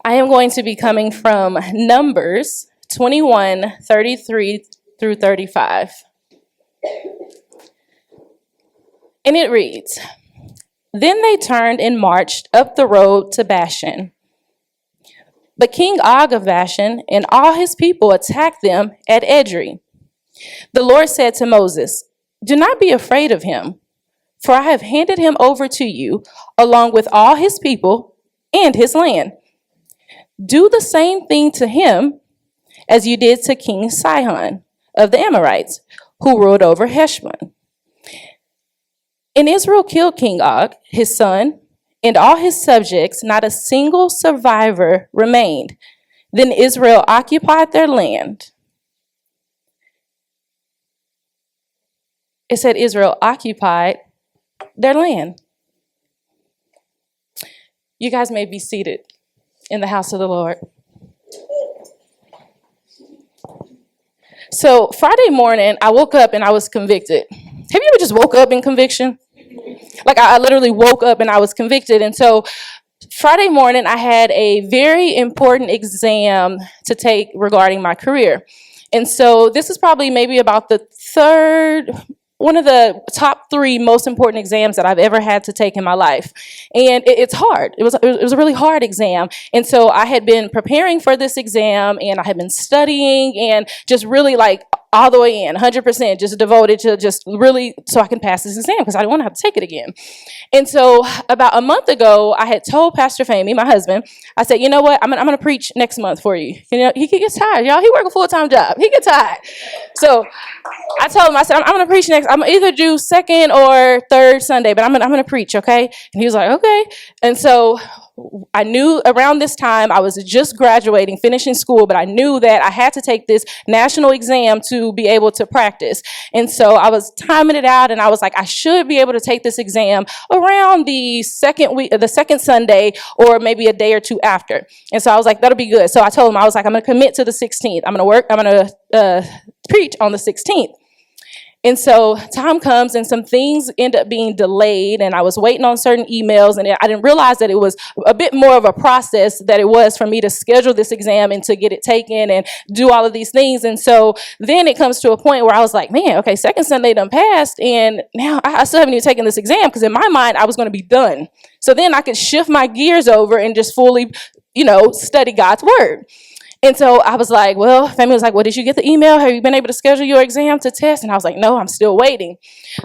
I am going to be coming from Numbers 21:33 through 35. And it reads, "Then they turned and marched up the road to Bashan. But King Og of Bashan and all his people attacked them at Edrei. The Lord said to Moses, 'Do not be afraid of him, for I have handed him over to you, along with all his people and his land. Do the same thing to him as you did to King Sihon of the Amorites, who ruled over Heshbon.' And Israel killed King Og, his son, and all his subjects. Not a single survivor remained. Then Israel occupied their land." It said Israel occupied their land. You guys may be seated in the house of the Lord. So Friday morning, I woke up and I was convicted. Have you ever just woke up in conviction? Like I literally woke up and I was convicted. And so Friday morning, I had a very important exam to take regarding my career. And so this is probably maybe about the one of the top 3 most important exams that I've ever had to take in my life. And it's hard. It was a really hard exam. And so I had been preparing for this exam and I had been studying and just really like all the way in, 100%, just devoted to just really so I can pass this exam because I didn't want to have to take it again. And so about a month ago, I had told Pastor Famey, my husband, I said, you know what, I'm gonna preach next month for you. You know, he gets tired, y'all. He work a full-time job. He gets tired. So I told him, I said, I'm gonna preach next. I'm gonna either do second or third Sunday, but I'm gonna preach, okay? And he was like, okay. And so I knew around this time I was just graduating, finishing school, but I knew that I had to take this national exam to be able to practice. And so I was timing it out and I was like, I should be able to take this exam around the second Sunday or maybe a day or two after. And so I was like, that'll be good. So I told him, I was like, I'm going to commit to the 16th. I'm going to preach on the 16th. And so time comes and some things end up being delayed and I was waiting on certain emails and I didn't realize that it was a bit more of a process that it was for me to schedule this exam and to get it taken and do all of these things. And so then it comes to a point where I was like, man, okay, second Sunday done passed and now I still haven't even taken this exam because in my mind I was going to be done. So then I could shift my gears over and just fully, study God's word. And so I was like, well, family was like, well, did you get the email? Have you been able to schedule your exam to test? And I was like, no, I'm still waiting.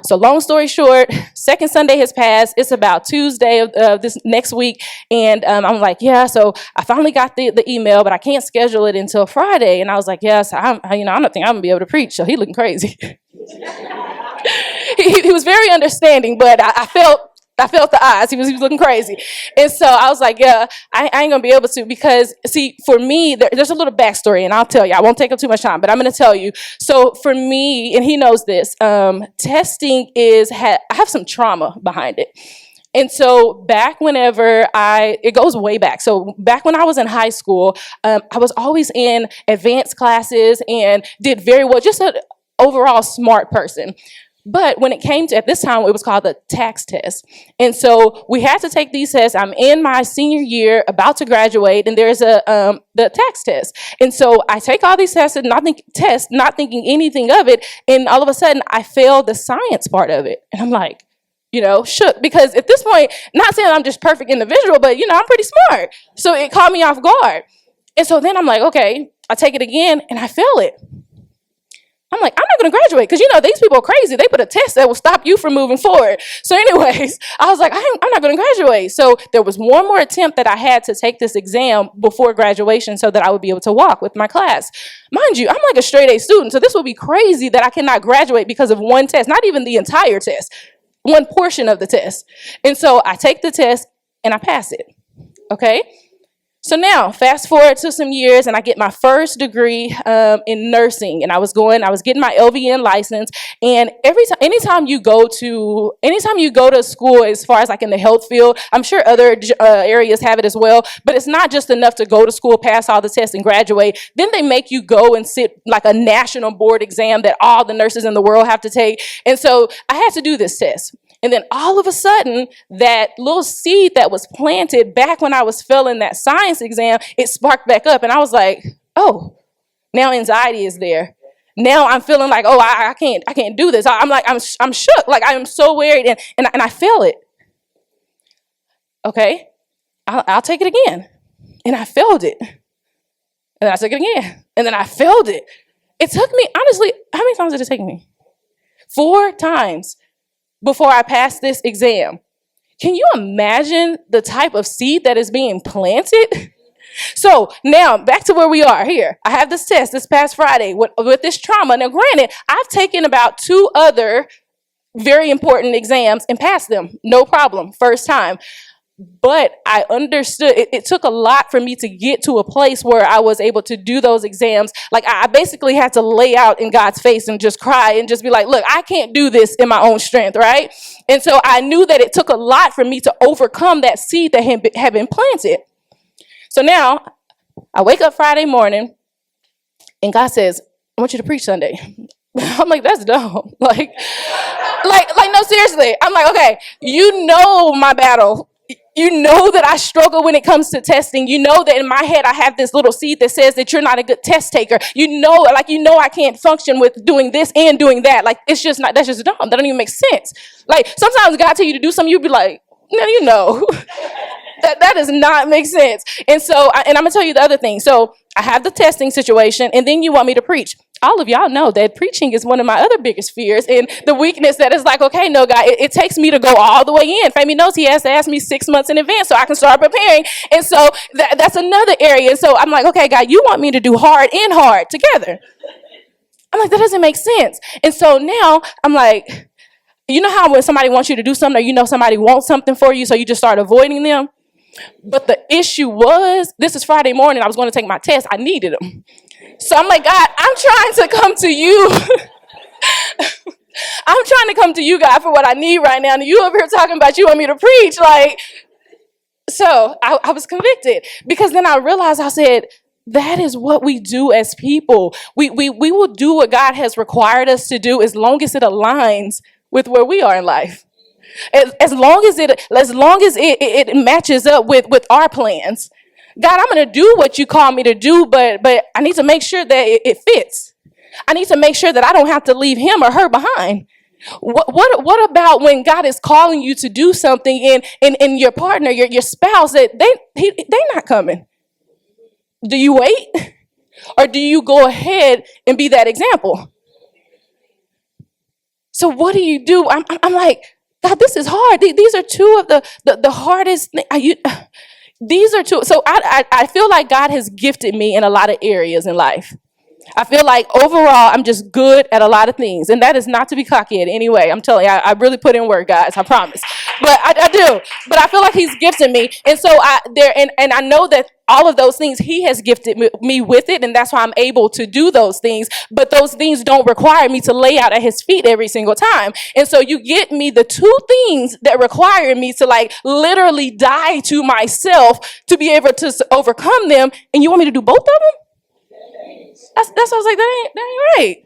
So long story short, second Sunday has passed. It's about Tuesday of this next week. And I'm like, yeah, so I finally got the email, but I can't schedule it until Friday. And I was like, yes, I don't think I'm going to be able to preach. So he looking crazy. he was very understanding, but I felt the eyes. He was looking crazy. And so I was like, yeah, I ain't going to be able to because, see, for me, there's a little backstory, and I'll tell you. I won't take up too much time, but I'm going to tell you. So for me, and he knows this, testing I have some trauma behind it. And so back whenever it goes way back. So back when I was in high school, I was always in advanced classes and did very well, just an overall smart person. But when it came to, at this time, it was called the tax test. And so we had to take these tests. I'm in my senior year, about to graduate, and there's the tax test. And so I take all these tests, not thinking anything of it. And all of a sudden, I failed the science part of it. And I'm like, shook. Because at this point, not saying I'm just perfect individual, but, I'm pretty smart. So it caught me off guard. And so then I'm like, okay, I take it again, and I fail it. I'm like, I'm not going to graduate because, these people are crazy. They put a test that will stop you from moving forward. So anyways, I was like, I'm not going to graduate. So there was one more attempt that I had to take this exam before graduation so that I would be able to walk with my class. Mind you, I'm like a straight A student. So this would be crazy that I cannot graduate because of one test, not even the entire test, one portion of the test. And so I take the test and I pass it. Okay. So now, fast forward to some years, and I get my first degree in nursing, and I was getting my LVN license. And anytime you go to school, as far as like in the health field, I'm sure other areas have it as well. But it's not just enough to go to school, pass all the tests, and graduate. Then they make you go and sit like a national board exam that all the nurses in the world have to take. And so I had to do this test. And then all of a sudden, that little seed that was planted back when I was failing that science exam, it sparked back up. And I was like, oh, now anxiety is there. Now I'm feeling like, oh, I can't do this. I'm shook. Like, I am so worried, and I feel it. Okay, I'll take it again. And I failed it. And I took it again. And then I failed it. It took me, honestly, how many times did it take me? 4 times before I passed this exam. Can you imagine the type of seed that is being planted? So now back to where we are here. I have this test this past Friday with this trauma. Now, granted, I've taken about 2 other very important exams and passed them. No problem. First time. But I understood it took a lot for me to get to a place where I was able to do those exams. Like, I basically had to lay out in God's face and just cry and just be like, look, I can't do this in my own strength, right? And so I knew that it took a lot for me to overcome that seed that had been planted. So now I wake up Friday morning and God says, I want you to preach Sunday. I'm like, that's dumb. Like, no, seriously. I'm like, okay, you know my battle. You know that I struggle when it comes to testing. You know that in my head I have this little seed that says that you're not a good test taker. You know I can't function with doing this and doing that. Like, it's just not, that's just dumb. That don't even make sense. Like, sometimes God tell you to do something, you'd be like, no, you know. That does not make sense. And so, and I'm going to tell you the other thing. So I have the testing situation, and then you want me to preach. All of y'all know that preaching is one of my other biggest fears, and the weakness that is like, okay, no, God, it takes me to go all the way in. Family knows he has to ask me 6 months in advance so I can start preparing. And so that's another area. And so I'm like, okay, God, you want me to do hard and hard together. I'm like, that doesn't make sense. And so now I'm like, you know how when somebody wants you to do something, or you know somebody wants something for you, so you just start avoiding them? But the issue was, this is Friday morning, I was going to take my test. I needed them. So I'm like, God, I'm trying to come to you. I'm trying to come to you, God, for what I need right now. And you over here talking about you want me to preach. Like, so I was convicted, because then I realized, I said, that is what we do as people. We will do what God has required us to do as long as it aligns with where we are in life. As long as it matches up with our plans. God, I'm going to do what you call me to do, but I need to make sure that it fits. I need to make sure that I don't have to leave him or her behind. What about when God is calling you to do something and your partner, your spouse, that they not coming? Do you wait, or do you go ahead and be that example? So what do you do? I'm like, God, this is hard. These are 2 of the hardest things. These are 2. So I feel like God has gifted me in a lot of areas in life. I feel like overall, I'm just good at a lot of things. And that is not to be cocky in any way. I'm telling you, I really put in work, guys. I promise. But I do. But I feel like he's gifted me. And so I know that all of those things, he has gifted me with it. And that's why I'm able to do those things. But those things don't require me to lay out at his feet every single time. And so you get me the 2 things that require me to, like, literally die to myself to be able to overcome them. And you want me to do both of them? That's what I was like, that ain't right.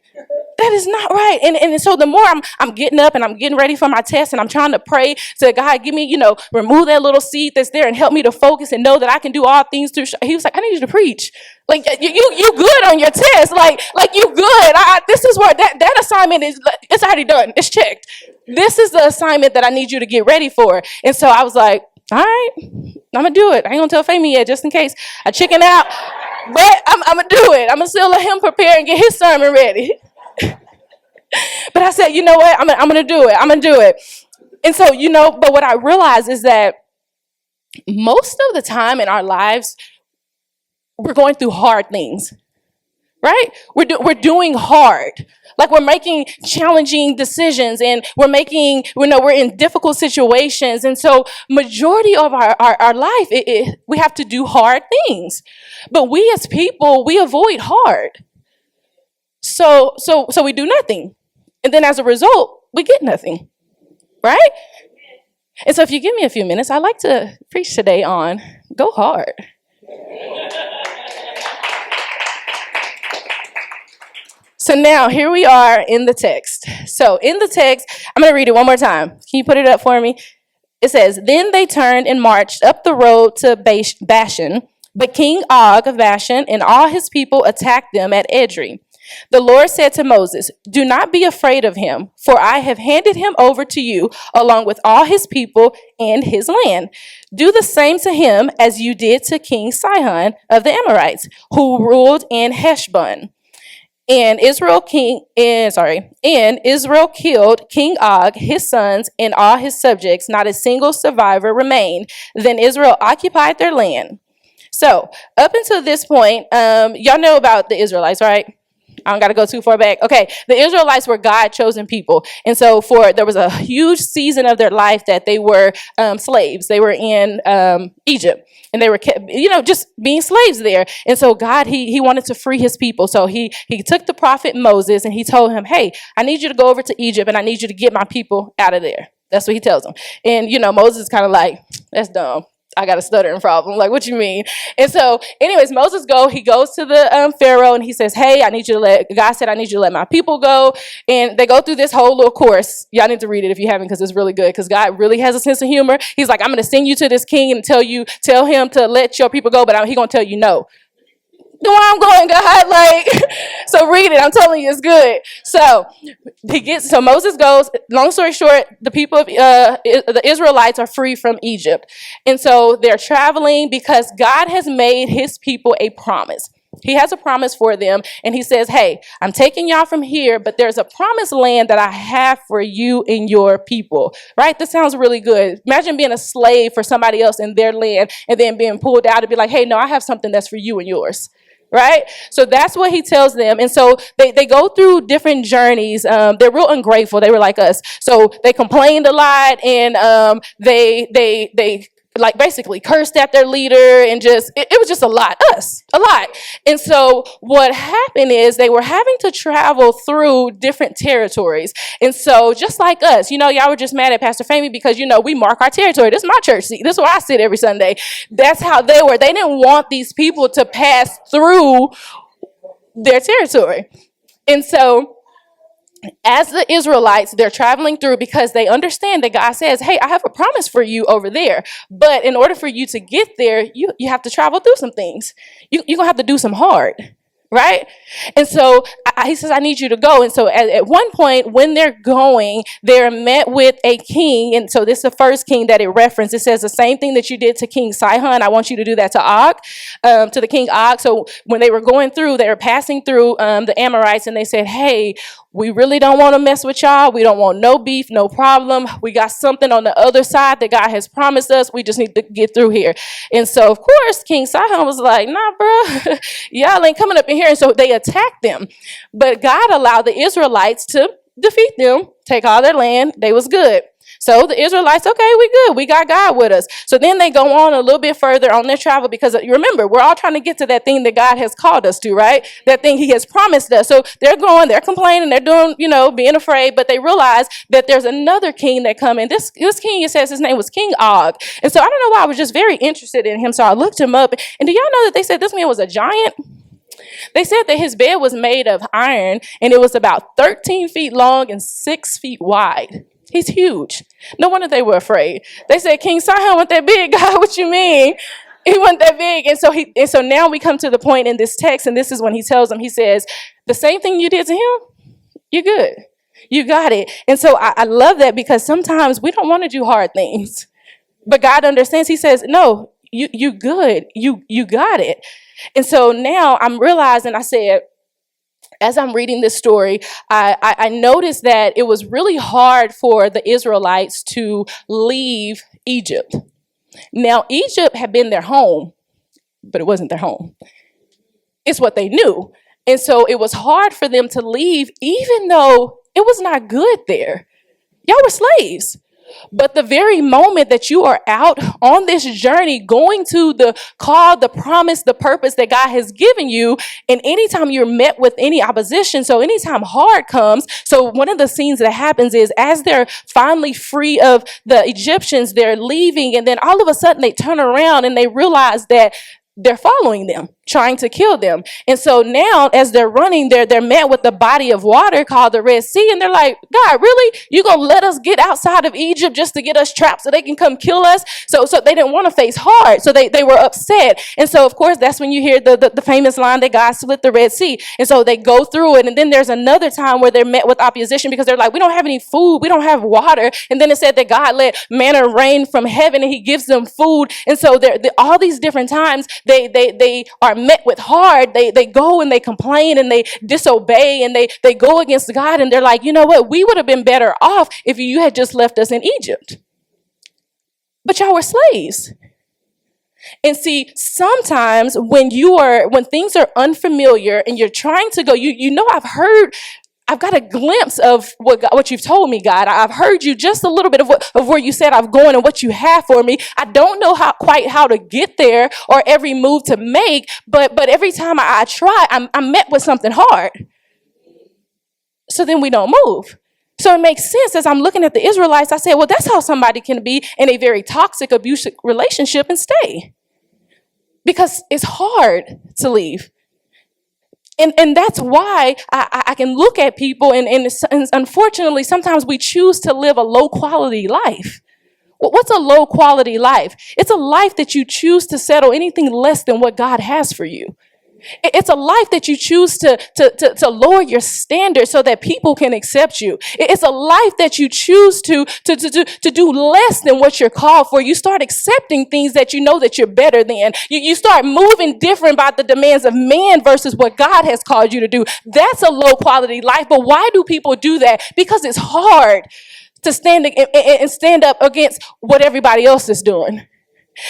That is not right. And so the more I'm getting up and I'm getting ready for my test, and I'm trying to pray to God, give me, remove that little seed that's there and help me to focus and know that I can do all things through. He was like, I need you to preach. Like, you good on your test. Like you good. This is where that assignment is. It's already done. It's checked. This is the assignment that I need you to get ready for. And so I was like, all right, I'm going to do it. I ain't going to tell Fami yet, just in case I chicken out. But I'm going to do it. I'm going to still let him prepare and get his sermon ready. But I said, you know what? I'm going to do it. I'm going to do it. And so, but what I realized is that most of the time in our lives, we're going through hard things, right? We're doing hard. Like, we're making challenging decisions, and we're in difficult situations. And so majority of our life, we have to do hard things. But we as people, we avoid hard. So we do nothing. And then as a result, we get nothing, right? And so if you give me a few minutes, I'd like to preach today on go hard. So now here we are in the text. So in the text, I'm going to read it one more time. Can you put it up for me? It says, then they turned and marched up the road to Bashan, but King Og of Bashan and all his people attacked them at Edrei. The Lord said to Moses, do not be afraid of him, for I have handed him over to you, along with all his people and his land. Do the same to him as you did to King Sihon of the Amorites, who ruled in Heshbon. And Israel killed King Og, his sons, and all his subjects. Not a single survivor remained. Then Israel occupied their land. So up until this point, y'all know about the Israelites, right? I don't got to go too far back. Okay, the Israelites were God-chosen people. And so there was a huge season of their life that they were slaves. They were in Egypt. And they were, just being slaves there. And so God, he wanted to free his people. So he took the prophet Moses and he told him, hey, I need you to go over to Egypt and I need you to get my people out of there. That's what he tells them. And, Moses is kind of like, that's dumb. I got a stuttering problem. Like, what you mean? And so, anyways, he goes to the Pharaoh and he says, hey, God said, I need you to let my people go. And they go through this whole little course. Y'all need to read it if you haven't, because it's really good, because God really has a sense of humor. He's like, I'm going to send you to this king and tell him to let your people go, but he's going to tell you no. Where I'm going, God, so read it. I'm telling you, it's good. So Moses goes. Long story short, the people of the Israelites are free from Egypt, and so they're traveling because God has made His people a promise. He has a promise for them, and He says, "Hey, I'm taking y'all from here, but there's a promised land that I have for you and your people." Right? This sounds really good. Imagine being a slave for somebody else in their land, and then being pulled out to be like, "Hey, no, I have something that's for you and yours." Right? So that's what he tells them. And so they go through different journeys. They're real ungrateful. They were like us. So they complained a lot, and they basically cursed at their leader, and it was just a lot. And so what happened is they were having to travel through different territories. And so just like us, y'all were just mad at Pastor Famey because, we mark our territory. This is my church seat. This is where I sit every Sunday. That's how they were. They didn't want these people to pass through their territory. And so as the Israelites, they're traveling through because they understand that God says, hey, I have a promise for you over there. But in order for you to get there, you have to travel through some things. You're going to have to do some hard, right? And so he says, I need you to go. And so at one point when they're going, they're met with a king. And so this is the first king that it referenced. It says the same thing that you did to King Sihon. I want you to do that to Og, to the king Og. So when they were going through, they were passing through the Amorites, and they said, hey, we really don't want to mess with y'all. We don't want no beef, no problem. We got something on the other side that God has promised us. We just need to get through here. And so, of course, King Sihon was like, nah, bro, y'all ain't coming up in here. And so they attacked them. But God allowed the Israelites to defeat them, take all their land. They was good. So the Israelites, okay, we good. We got God with us. So then they go on a little bit further on their travel because remember, we're all trying to get to that thing that God has called us to, right? That thing He has promised us. So they're going, they're complaining, they're doing, being afraid, but they realize that there's another king that come in. This king, it says his name was King Og. And so I don't know why I was just very interested in him. So I looked him up. And do y'all know that they said this man was a giant? They said that his bed was made of iron and it was about 13 feet long and 6 feet wide. He's huge. No wonder they were afraid. They said, King Sihon wasn't that big, God. What you mean? He wasn't that big. And so now we come to the point in this text, and this is when he tells them, he says, the same thing you did to him, you're good. You got it. And so I love that because sometimes we don't want to do hard things. But God understands. He says, no, you good. You got it. And so now I'm realizing, I said, as I'm reading this story, I noticed that it was really hard for the Israelites to leave Egypt. Now, Egypt had been their home, but it wasn't their home. It's what they knew. And so it was hard for them to leave, even though it was not good there. Y'all were slaves. But the very moment that you are out on this journey, going to the call, the promise, the purpose that God has given you, and anytime you're met with any opposition, so anytime hard comes, so one of the scenes that happens is as they're finally free of the Egyptians, they're leaving, and then all of a sudden they turn around and they realize that they're following them, trying to kill them. And so now as they're running, they're met with the body of water called the Red Sea. And they're like, God, really? You gonna let us get outside of Egypt just to get us trapped so they can come kill us? So they didn't want to face hard. So they were upset. And so of course, that's when you hear the famous line that God split the Red Sea. And so they go through it. And then there's another time where they're met with opposition because they're like, we don't have any food. We don't have water. And then it said that God let manna rain from heaven and he gives them food. And so all these different times, they are met with hard. They go and they complain and they disobey and they go against God. And they're like, you know what? We would have been better off if you had just left us in Egypt. But y'all were slaves. And see, sometimes when things are unfamiliar and you're trying to go, I've got a glimpse of what you've told me, God. I've heard you just a little bit of where you said I'm going and what you have for me. I don't know quite how to get there or every move to make, but every time I try, I'm met with something hard. So then we don't move. So it makes sense as I'm looking at the Israelites, I said, well, that's how somebody can be in a very toxic, abusive relationship and stay. Because it's hard to leave. And that's why I can look at people and unfortunately, sometimes we choose to live a low quality life. What's a low quality life? It's a life that you choose to settle anything less than what God has for you. It's a life that you choose to lower your standards so that people can accept you. It's a life that you choose to do less than what you're called for. You start accepting things that you know that you're better than. You start moving different by the demands of man versus what God has called you to do. That's a low quality life. But why do people do that? Because it's hard to stand up against what everybody else is doing.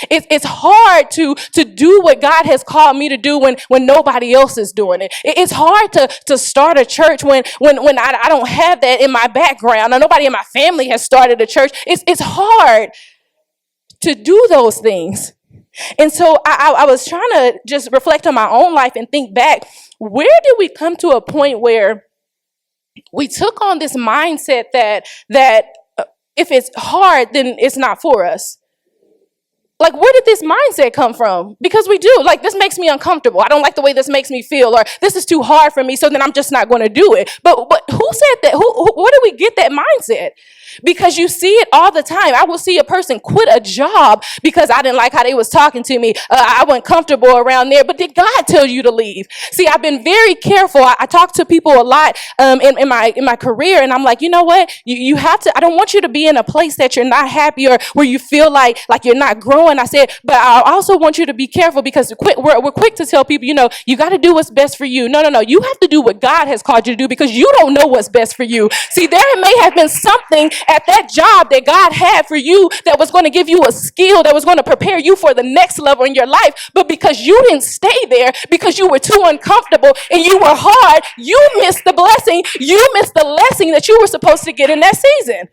It's hard to do what God has called me to do when nobody else is doing it. It's hard to start a church when I don't have that in my background. Nobody in my family has started a church. It's hard to do those things. And so I was trying to just reflect on my own life and think back, where did we come to a point where we took on this mindset that if it's hard, then it's not for us? Like, where did this mindset come from? Because we do. Like, this makes me uncomfortable. I don't like the way this makes me feel. Or this is too hard for me, so then I'm just not going to do it. But who said that? Where did we get that mindset? Because you see it all the time. I will see a person quit a job because I didn't like how they was talking to me. I wasn't comfortable around there. But did God tell you to leave? See, I've been very careful. I talk to people a lot in my career, and I'm like, you know what? You have to. I don't want you to be in a place that you're not happy or where you feel like you're not growing. I said, but I also want you to be careful because we're quick to tell people, you got to do what's best for you. No. You have to do what God has called you to do because you don't know what's best for you. See, there may have been something at that job that God had for you that was going to give you a skill that was going to prepare you for the next level in your life. But because you didn't stay there, because you were too uncomfortable and you were hard, you missed the blessing. You missed the lesson that you were supposed to get in that season.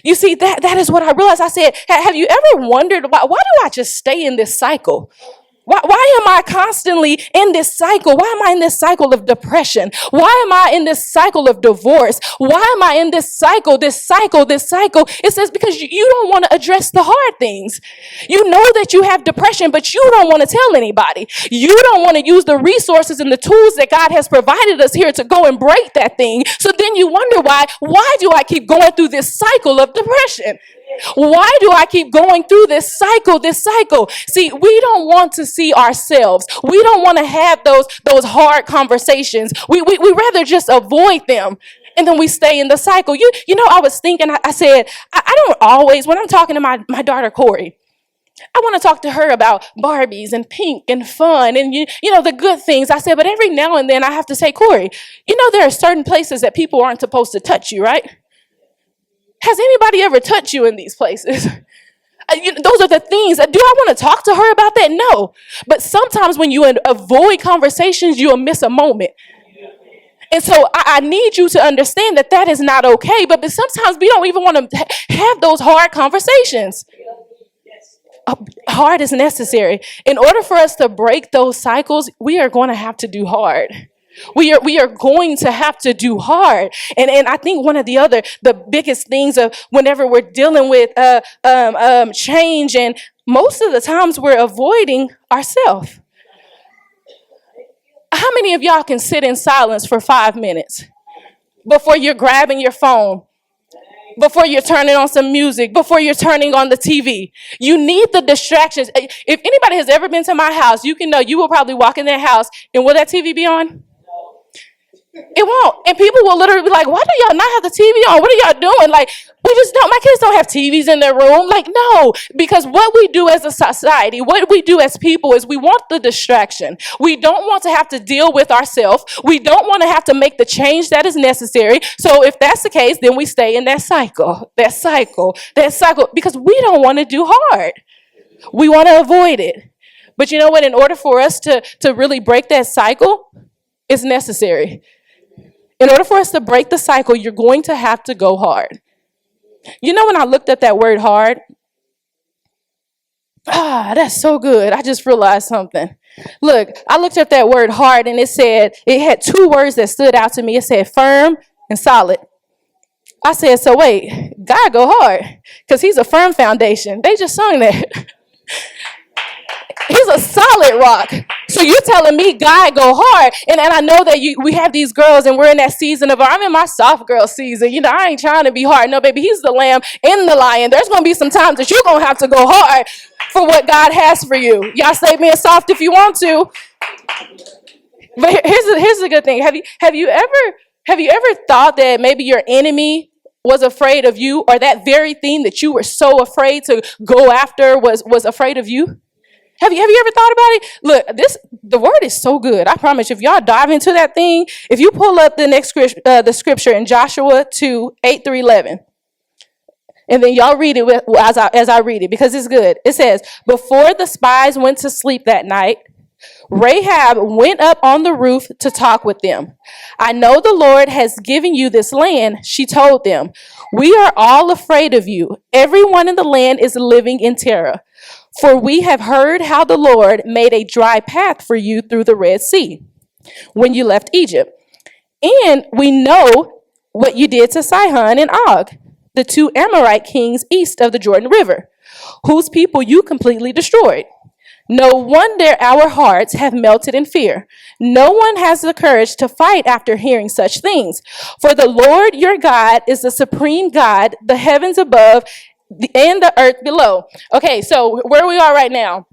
You see, that is what I realized. I said, have you ever wondered why do I just stay in this cycle? Why am I constantly in this cycle? Why am I in this cycle of depression? Why am I in this cycle of divorce? Why am I in this cycle? It says because you don't want to address the hard things. You know that you have depression, but you don't want to tell anybody. You don't want to use the resources and the tools that God has provided us here to go and break that thing. So then you wonder why do I keep going through this cycle of depression? Why do I keep going through this cycle? See, we don't want to see ourselves. We don't want to have those hard conversations. We rather just avoid them. And then we stay in the cycle. I was thinking, I said, I don't always, when I'm talking to my daughter, Corey, I want to talk to her about Barbies and pink and fun and, the good things. I said, but every now and then I have to say, Corey, there are certain places that people aren't supposed to touch you, right? Has anybody ever touched you in these places? Those are the things. Do I want to talk to her about that? No. But sometimes when you avoid conversations, you'll miss a moment. And so I need you to understand that is not okay. But sometimes we don't even want to have those hard conversations. Hard is necessary. In order for us to break those cycles, we are going to have to do hard. We are going to have to do hard. And I think one of the biggest things of whenever we're dealing with change and most of the times we're avoiding ourselves. How many of y'all can sit in silence for 5 minutes before you're grabbing your phone, before you're turning on some music, before you're turning on the TV? You need the distractions. If anybody has ever been to my house, you can know you will probably walk in that house and will that TV be on? It won't. And people will literally be like, why do y'all not have the TV on? What are y'all doing? Like, we just don't, my kids don't have TVs in their room. Like, no, because what we do as a society, what we do as people is we want the distraction. We don't want to have to deal with ourselves. We don't want to have to make the change that is necessary. So if that's the case, then we stay in that cycle, because we don't want to do hard. We want to avoid it. But you know what? In order for us to really break that cycle, it's necessary. In order for us to break the cycle, you're going to have to go hard. You know, when I looked at that word hard, that's so good. I just realized something. Look, I looked at that word hard and it had 2 words that stood out to me. It said firm and solid. I said, so wait, God go hard because he's a firm foundation. They just sung that. He's a solid rock. So you're telling me God go hard. And I know that we have these girls and we're in that season I'm in my soft girl season. You know, I ain't trying to be hard. No, baby, he's the lamb and the lion. There's going to be some times that you're going to have to go hard for what God has for you. Y'all stay being soft if you want to. But here's the good thing. Have you ever thought that maybe your enemy was afraid of you, or that very thing that you were so afraid to go after was afraid of you? Have you ever thought about it? Look, the word is so good. I promise you, if y'all dive into that thing, if you pull up the scripture in Joshua 2, 8 through 11, and then y'all read it as I read it, because it's good. It says, before the spies went to sleep that night, Rahab went up on the roof to talk with them. I know the Lord has given you this land, she told them. We are all afraid of you. Everyone in the land is living in terror. For we have heard how the Lord made a dry path for you through the Red Sea when you left Egypt. And we know what you did to Sihon and Og, the 2 Amorite kings east of the Jordan River, whose people you completely destroyed. No wonder our hearts have melted in fear. No one has the courage to fight after hearing such things. For the Lord your God is the supreme God, the heavens above and the earth below. Okay, so where we are right now,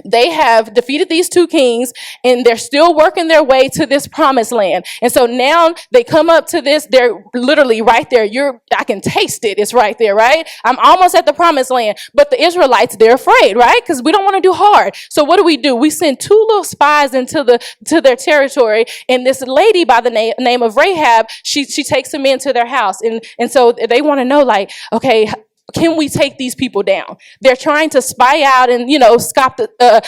they have defeated these 2 kings and they're still working their way to this promised land. And so now they come up to this, they're literally right there. I can taste it. It's right there, right? I'm almost at the promised land. But the Israelites, they're afraid, right? Because we don't want to do hard. So what do? We send 2 little spies to their territory. And this lady by the name of Rahab, she takes them into their house. And so they want to know, like, okay, can we take these people down? They're trying to spy out and, scope to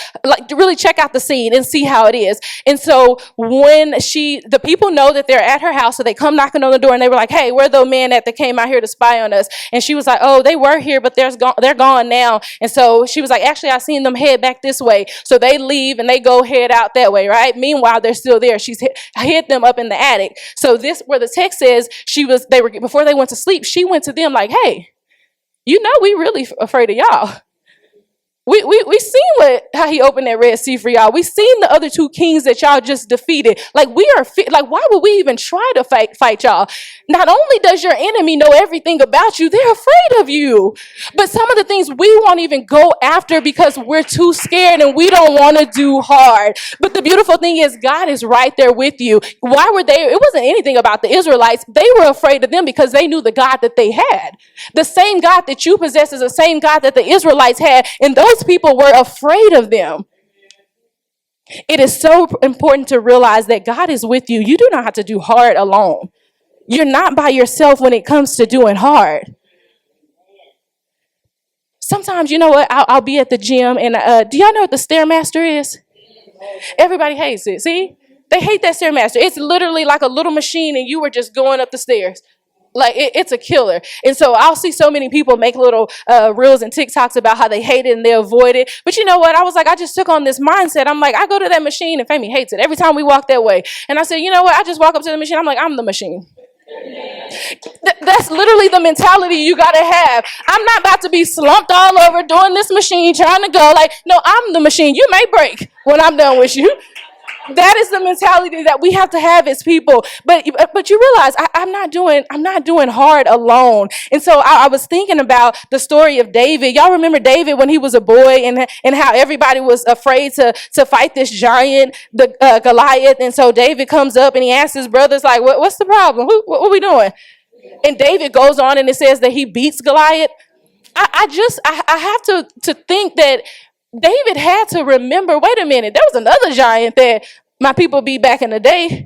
really check out the scene and see how it is. And so when the people know that they're at her house, so they come knocking on the door and they were like, hey, we're the men that came out here to spy on us. And she was like, oh, they were here, but they're gone now. And so she was like, actually, I seen them head back this way. So they leave and they go head out that way, right? Meanwhile, they're still there. She's hid them up in the attic. So this, where the text says before they went to sleep, she went to them like, hey, we really afraid of y'all. We seen how he opened that Red Sea for y'all. We seen the other 2 kings that y'all just defeated. Like, why would we even try to fight y'all? Not only does your enemy know everything about you, they're afraid of you. But some of the things we won't even go after because we're too scared and we don't want to do hard. But the beautiful thing is God is right there with you. Why were they? It wasn't anything about the Israelites. They were afraid of them because they knew the God that they had. The same God that you possess is the same God that the Israelites had. And those people were afraid of them. It is so important to realize that God is with you. You do not have to do hard alone. You're not by yourself when it comes to doing hard. Sometimes, you know what? I'll be at the gym and do y'all know what the Stairmaster is? Everybody hates it. See? They hate that Stairmaster. It's literally like a little machine and you were just going up the stairs. Like, it's a killer. And so I'll see so many people make little reels and TikToks about how they hate it and they avoid it. But you know what? I was like, I just took on this mindset. I'm like, I go to that machine and Femi hates it every time we walk that way. And I said, you know what? I just walk up to the machine. I'm like, I'm the machine. That's literally the mentality you got to have. I'm not about to be slumped all over doing this machine, trying to go like, no, I'm the machine. You may break when I'm done with you. That is the mentality that we have to have as people. But you realize I'm not doing hard alone. And so I was thinking about the story of David. Y'all remember David when he was a boy and how everybody was afraid to fight this giant, the Goliath. And so David comes up and he asks his brothers like, what's the problem? What are we doing? And David goes on and it says that he beats Goliath. I have to think that David had to remember, wait a minute, there was another giant that my people beat back in the day.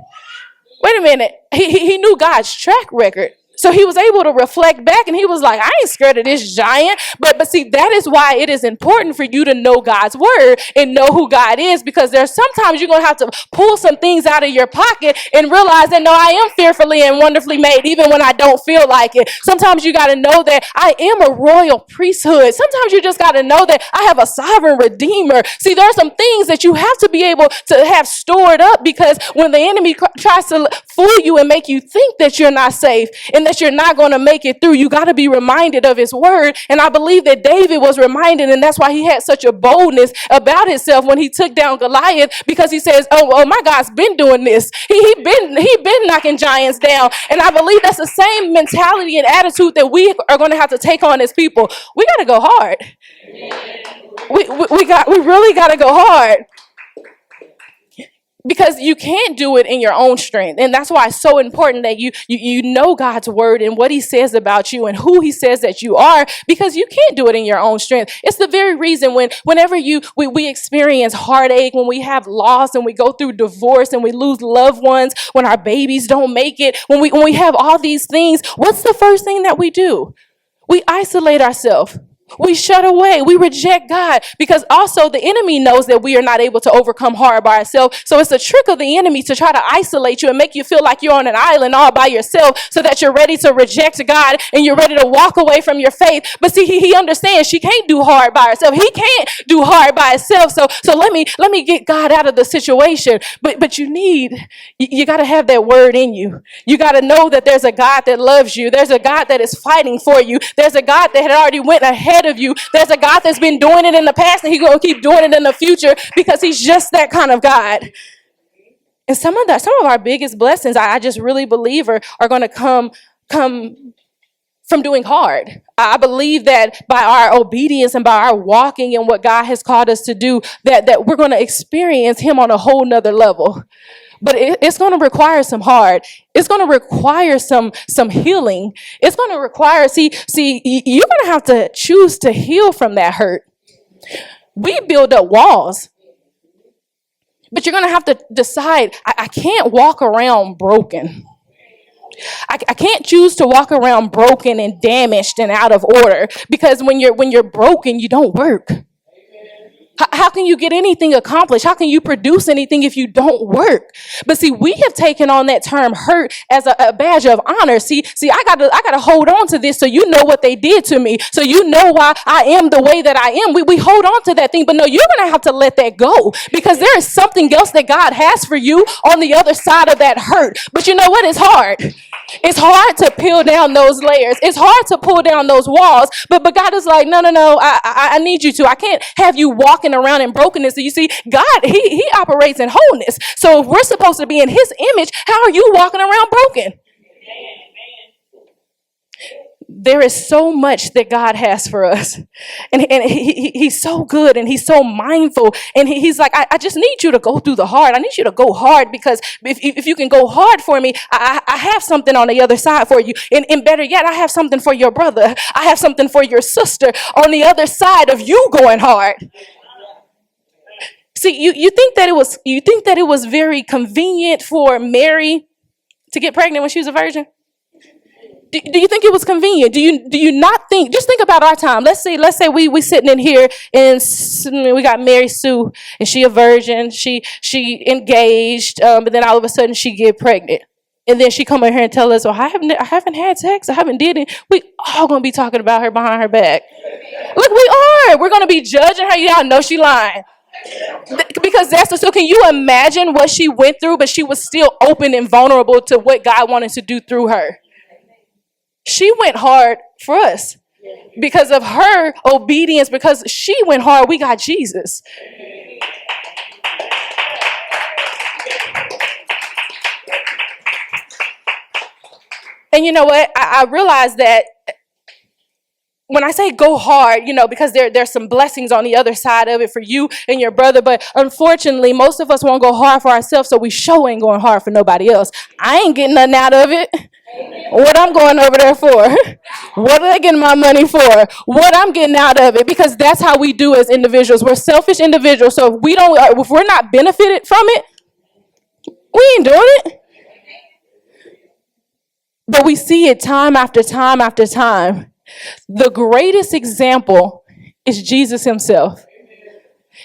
Wait a minute. He knew God's track record. So he was able to reflect back and he was like, I ain't scared of this giant. But see, that is why it is important for you to know God's word and know who God is, because there's sometimes you're going to have to pull some things out of your pocket and realize that, no, I am fearfully and wonderfully made, even when I don't feel like it. Sometimes you got to know that I am a royal priesthood. Sometimes you just got to know that I have a sovereign redeemer. See, there are some things that you have to be able to have stored up, because when the enemy tries to fool you and make you think that you're not safe and that you're not going to make it through, you got to be reminded of his word. And I believe that David was reminded, and that's why he had such a boldness about himself when he took down Goliath, because he says, oh my God's been doing this. He been knocking giants down. And I believe that's the same mentality and attitude that we are going to have to take on as people. We got to go hard. We really got to go hard. Because you can't do it in your own strength. And that's why it's so important that you know God's word and what he says about you and who he says that you are, because you can't do it in your own strength. It's the very reason whenever we experience heartache, when we have loss and we go through divorce and we lose loved ones, when our babies don't make it, when we have all these things, what's the first thing that we do? We isolate ourselves. We shut away. We reject God, because also the enemy knows that we are not able to overcome hard by ourselves. So it's a trick of the enemy to try to isolate you and make you feel like you're on an island all by yourself, so that you're ready to reject God and you're ready to walk away from your faith. But see, he understands she can't do hard by herself. He can't do hard by himself. So let me get God out of the situation. But you got to have that word in you. You got to know that there's a God that loves you. There's a God that is fighting for you. There's a God that had already went ahead of you. There's a God that's been doing it in the past, and he's going to keep doing it in the future, because he's just that kind of God. And some of our biggest blessings, I just really believe are going to come from doing hard. I believe that by our obedience and by our walking in what God has called us to do, that we're going to experience him on a whole nother level. But it's going to require some hard. It's going to require some healing. It's going to require, see, you're going to have to choose to heal from that hurt. We build up walls. But you're going to have to decide, I can't walk around broken. I can't choose to walk around broken and damaged and out of order, because when you're broken, you don't work. How can you get anything accomplished? How can you produce anything if you don't work? But see, we have taken on that term hurt as a badge of honor. See, I gotta hold on to this, so you know what they did to me, so you know why I am the way that I am. We hold on to that thing, but no, you're gonna have to let that go, because there is something else that God has for you on the other side of that hurt. But you know what? It's hard. It's hard to peel down those layers. It's hard to pull down those walls. But God is like, no. I need you to. I can't have you walking around in brokenness. So you see, God, he operates in wholeness. So if we're supposed to be in his image, how are you walking around broken? There is so much that God has for us. And he's so good, and he's so mindful. And he's like, I just need you to go through the hard. I need you to go hard, because if you can go hard for me, I have something on the other side for you. And better yet, I have something for your brother. I have something for your sister on the other side of you going hard. See, you think that it was very convenient for Mary to get pregnant when she was a virgin? Do you think it was convenient? Do you not think? Just think about our time. Let's say we sitting in here and we got Mary Sue, and she a virgin. She engaged, but then all of a sudden she get pregnant, and then she come in here and tell us, "Oh, I haven't had sex. I haven't did it." We all gonna be talking about her behind her back. Look, we are. We're gonna be judging her. Y'all know she lying. Because so can you imagine what she went through, but she was still open and vulnerable to what God wanted to do through her. She went hard for us. Because of her obedience, because she went hard, we got Jesus. And you know what? I realized that when I say go hard, because there's some blessings on the other side of it for you and your brother. But unfortunately, most of us won't go hard for ourselves, so we sure ain't going hard for nobody else. I ain't getting nothing out of it. What I'm going over there for? What are they getting my money for? What I'm getting out of it? Because that's how we do as individuals. We're selfish individuals. So if we're not benefited from it, we ain't doing it. But we see it time after time after time. The greatest example is Jesus himself.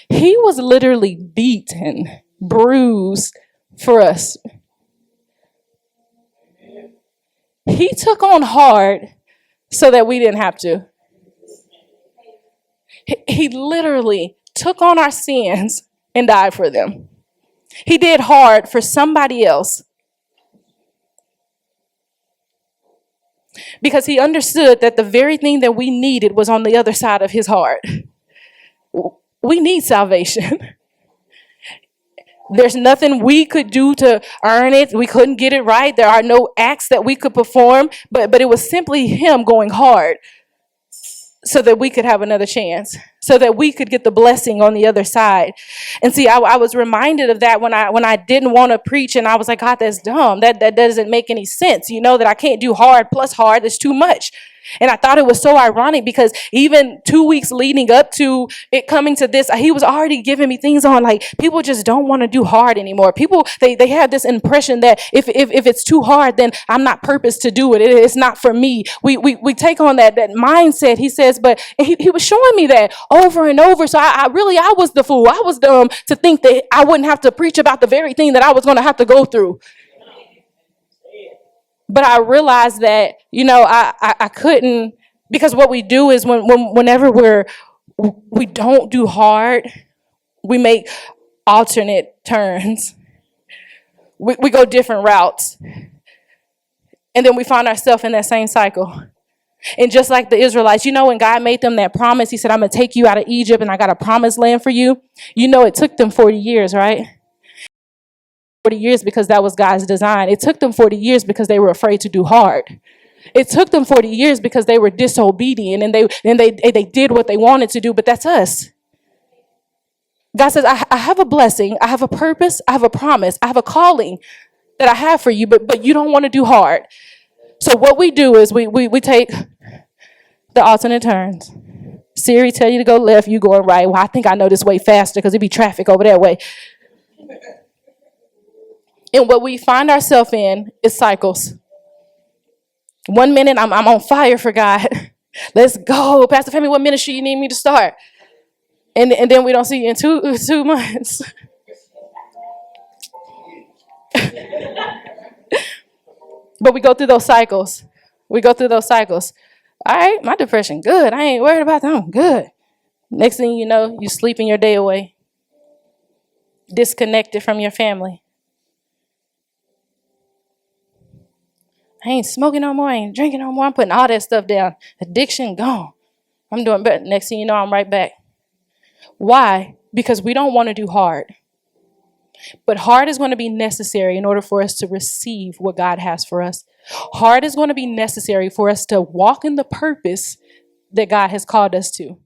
He was literally beaten, bruised for us. He took on hard so that we didn't have to. He literally took on our sins and died for them. He did hard for somebody else. Because he understood that the very thing that we needed was on the other side of his heart. We need salvation. There's nothing we could do to earn it. We couldn't get it right. There are no acts that we could perform, but it was simply him going hard so that we could have another chance, so that we could get the blessing on the other side. And see, I was reminded of that when I didn't want to preach, and I was like, God, that's dumb. That doesn't make any sense. That I can't do hard plus hard. That's too much. And I thought it was so ironic because even 2 weeks leading up to it coming to this, he was already giving me things on like people just don't want to do hard anymore. People, they have this impression that if it's too hard, then I'm not purposed to do it. It's not for me. We take on that mindset, he says, but he was showing me that over and over. So I was the fool. I was dumb to think that I wouldn't have to preach about the very thing that I was going to have to go through. But I realized that, I couldn't, because what we do is whenever we don't do hard, we make alternate turns. We go different routes. And then we find ourselves in that same cycle. And just like the Israelites, when God made them that promise, he said, I'm going to take you out of Egypt and I got a promised land for you. It took them 40 years, right? 40 years because that was God's design. It took them 40 years because they were afraid to do hard. It took them 40 years because they were disobedient and they did what they wanted to do, but that's us. God says, I have a blessing, I have a purpose, I have a promise, I have a calling that I have for you, but you don't want to do hard. So what we do is we take the alternate turns. Siri tell you to go left, you going right. Well, I think I know this way faster because it'd be traffic over that way. And what we find ourselves in is cycles. 1 minute, I'm on fire for God. Let's go. Pastor Femi, what ministry you need me to start? And then we don't see you in two months. But we go through those cycles. All right, my depression, good. I ain't worried about that. I'm good. Next thing you know, you sleeping your day away. Disconnected from your family. I ain't smoking no more. I ain't drinking no more. I'm putting all that stuff down. Addiction, gone. I'm doing better. Next thing you know, I'm right back. Why? Because we don't want to do hard. But hard is going to be necessary in order for us to receive what God has for us. Hard is going to be necessary for us to walk in the purpose that God has called us to.